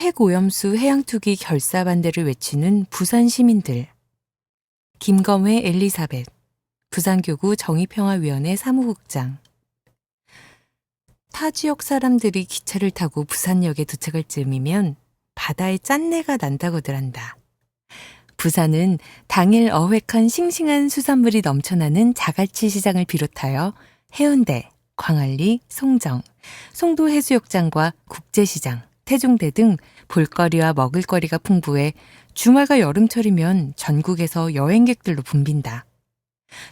핵오염수 해양투기 결사 반대를 외치는 부산 시민들. 김검회 엘리사벳, 부산교구 정의평화위원회 사무국장. 타 지역 사람들이 기차를 타고 부산역에 도착할 즈음이면 바다에 짠내가 난다고들 한다. 부산은 당일 어획한 싱싱한 수산물이 넘쳐나는 자갈치 시장을 비롯하여 해운대, 광안리, 송정, 송도 해수욕장과 국제시장, 태종대 등 볼거리와 먹을거리가 풍부해 주말과 여름철이면 전국에서 여행객들로 붐빈다.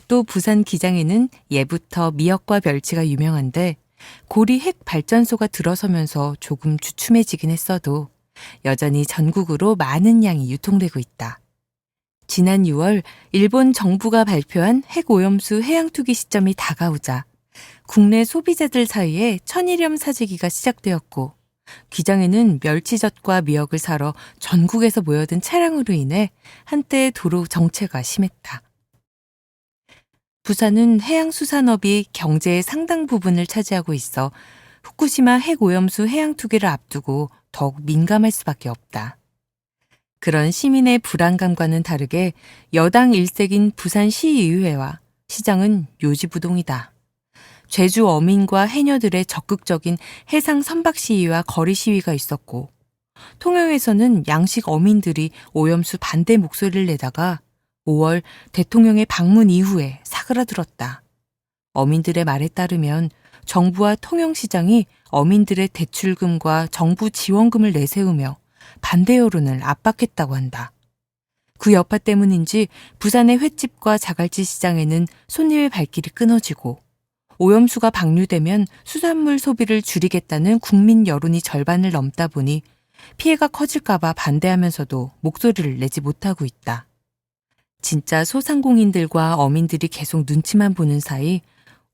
또 부산 기장에는 예부터 미역과 멸치가 유명한데 고리 핵 발전소가 들어서면서 조금 주춤해지긴 했어도 여전히 전국으로 많은 양이 유통되고 있다. 지난 6월 일본 정부가 발표한 핵오염수 해양투기 시점이 다가오자 국내 소비자들 사이에 천일염 사재기가 시작되었고 기장에는 멸치젓과 미역을 사러 전국에서 모여든 차량으로 인해 한때 도로 정체가 심했다. 부산은 해양수산업이 경제의 상당 부분을 차지하고 있어 후쿠시마 핵오염수 해양투기를 앞두고 더욱 민감할 수밖에 없다. 그런 시민의 불안감과는 다르게 여당 일색인 부산시의회와 시장은 요지부동이다. 제주 어민과 해녀들의 적극적인 해상 선박 시위와 거리 시위가 있었고 통영에서는 양식 어민들이 오염수 반대 목소리를 내다가 5월 대통령의 방문 이후에 사그라들었다. 어민들의 말에 따르면 정부와 통영시장이 어민들의 대출금과 정부 지원금을 내세우며 반대 여론을 압박했다고 한다. 그 여파 때문인지 부산의 횟집과 자갈치 시장에는 손님의 발길이 끊어지고 오염수가 방류되면 수산물 소비를 줄이겠다는 국민 여론이 절반을 넘다 보니 피해가 커질까봐 반대하면서도 목소리를 내지 못하고 있다. 진짜 소상공인들과 어민들이 계속 눈치만 보는 사이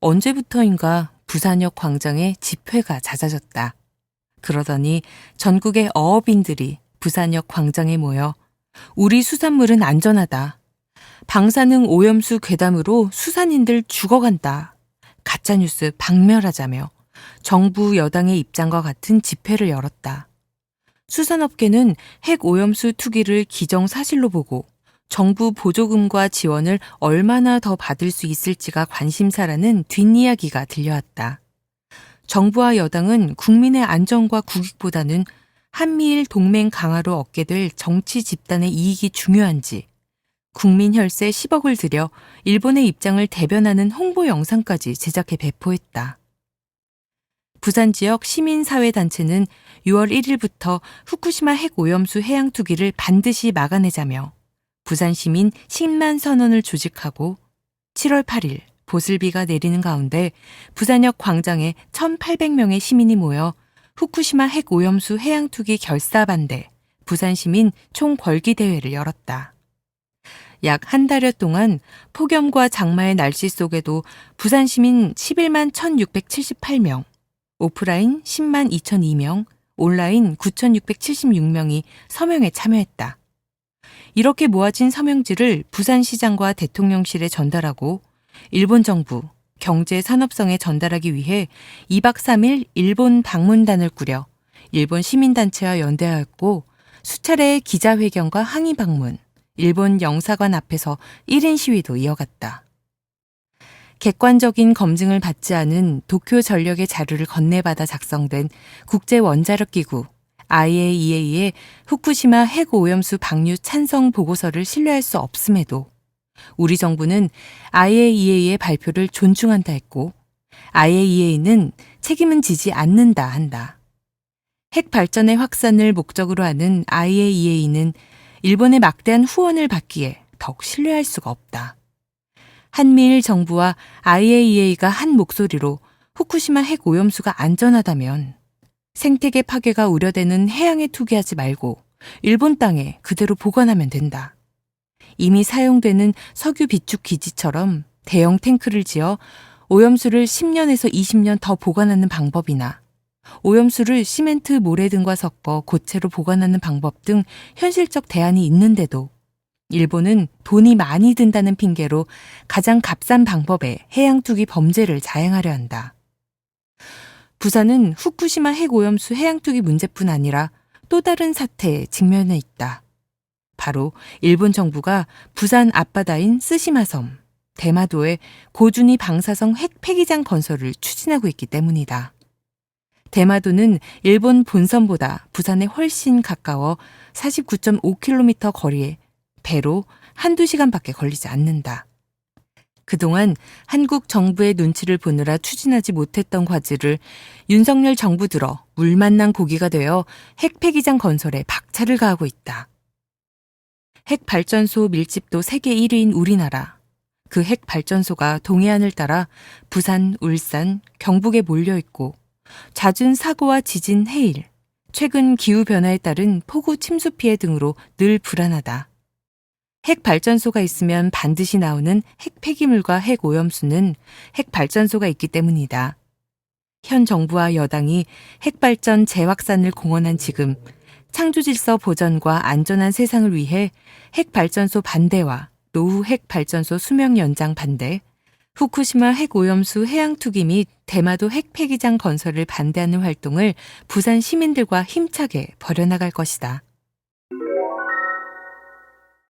언제부터인가 부산역 광장에 집회가 잦아졌다. 그러더니 전국의 어업인들이 부산역 광장에 모여 우리 수산물은 안전하다. 방사능 오염수 괴담으로 수산인들 죽어간다. 가짜뉴스 박멸하자며 정부 여당의 입장과 같은 집회를 열었다. 수산업계는 핵오염수 투기를 기정사실로 보고 정부 보조금과 지원을 얼마나 더 받을 수 있을지가 관심사라는 뒷이야기가 들려왔다. 정부와 여당은 국민의 안전과 국익보다는 한미일 동맹 강화로 얻게 될 정치 집단의 이익이 중요한지 국민 혈세 10억을 들여 일본의 입장을 대변하는 홍보 영상까지 제작해 배포했다. 부산 지역 시민사회단체는 6월 1일부터 후쿠시마 핵오염수 해양투기를 반드시 막아내자며 부산 시민 10만 선원을 조직하고 7월 8일 보슬비가 내리는 가운데 부산역 광장에 1,800명의 시민이 모여 후쿠시마 핵오염수 해양투기 결사 반대 부산시민 총궐기대회를 열었다. 약 한 달여 동안 폭염과 장마의 날씨 속에도 부산시민 11만 1,678명, 오프라인 10만 2,002명, 온라인 9,676명이 서명에 참여했다. 이렇게 모아진 서명지를 부산시장과 대통령실에 전달하고 일본 정부, 경제산업성에 전달하기 위해 2박 3일 일본 방문단을 꾸려 일본 시민단체와 연대하였고 수차례의 기자회견과 항의 방문, 일본 영사관 앞에서 1인 시위도 이어갔다. 객관적인 검증을 받지 않은 도쿄 전력의 자료를 건네받아 작성된 국제원자력기구 IAEA의 후쿠시마 핵오염수 방류 찬성 보고서를 신뢰할 수 없음에도 우리 정부는 IAEA의 발표를 존중한다 했고 IAEA는 책임은 지지 않는다 한다. 핵 발전의 확산을 목적으로 하는 IAEA는 일본의 막대한 후원을 받기에 더욱 신뢰할 수가 없다. 한미일 정부와 IAEA가 한 목소리로 후쿠시마 핵오염수가 안전하다면 생태계 파괴가 우려되는 해양에 투기하지 말고 일본 땅에 그대로 보관하면 된다. 이미 사용되는 석유 비축 기지처럼 대형 탱크를 지어 오염수를 10년에서 20년 더 보관하는 방법이나 오염수를 시멘트 모래 등과 섞어 고체로 보관하는 방법 등 현실적 대안이 있는데도 일본은 돈이 많이 든다는 핑계로 가장 값싼 방법의 해양 투기 범죄를 자행하려 한다. 부산은 후쿠시마 핵오염수 해양 투기 문제뿐 아니라 또 다른 사태에 직면해 있다. 바로 일본 정부가 부산 앞바다인 쓰시마섬, 대마도에 고준위 방사성 핵 폐기장 건설을 추진하고 있기 때문이다. 대마도는 일본 본섬보다 부산에 훨씬 가까워 49.5km 거리에 배로 한두 시간밖에 걸리지 않는다. 그동안 한국 정부의 눈치를 보느라 추진하지 못했던 과제를 윤석열 정부 들어 물 만난 고기가 되어 핵 폐기장 건설에 박차를 가하고 있다. 핵 발전소 밀집도 세계 1위인 우리나라. 그 핵 발전소가 동해안을 따라 부산, 울산, 경북에 몰려 있고 잦은 사고와 지진, 해일, 최근 기후변화에 따른 폭우 침수 피해 등으로 늘 불안하다. 핵 발전소가 있으면 반드시 나오는 핵 폐기물과 핵 오염수는 핵 발전소가 있기 때문이다. 현 정부와 여당이 핵 발전 재확산을 공언한 지금 창조 질서 보전과 안전한 세상을 위해 핵 발전소 반대와 노후 핵 발전소 수명 연장 반대, 후쿠시마 핵 오염수 해양 투기 및 대마도 핵 폐기장 건설을 반대하는 활동을 부산 시민들과 힘차게 벌여나갈 것이다.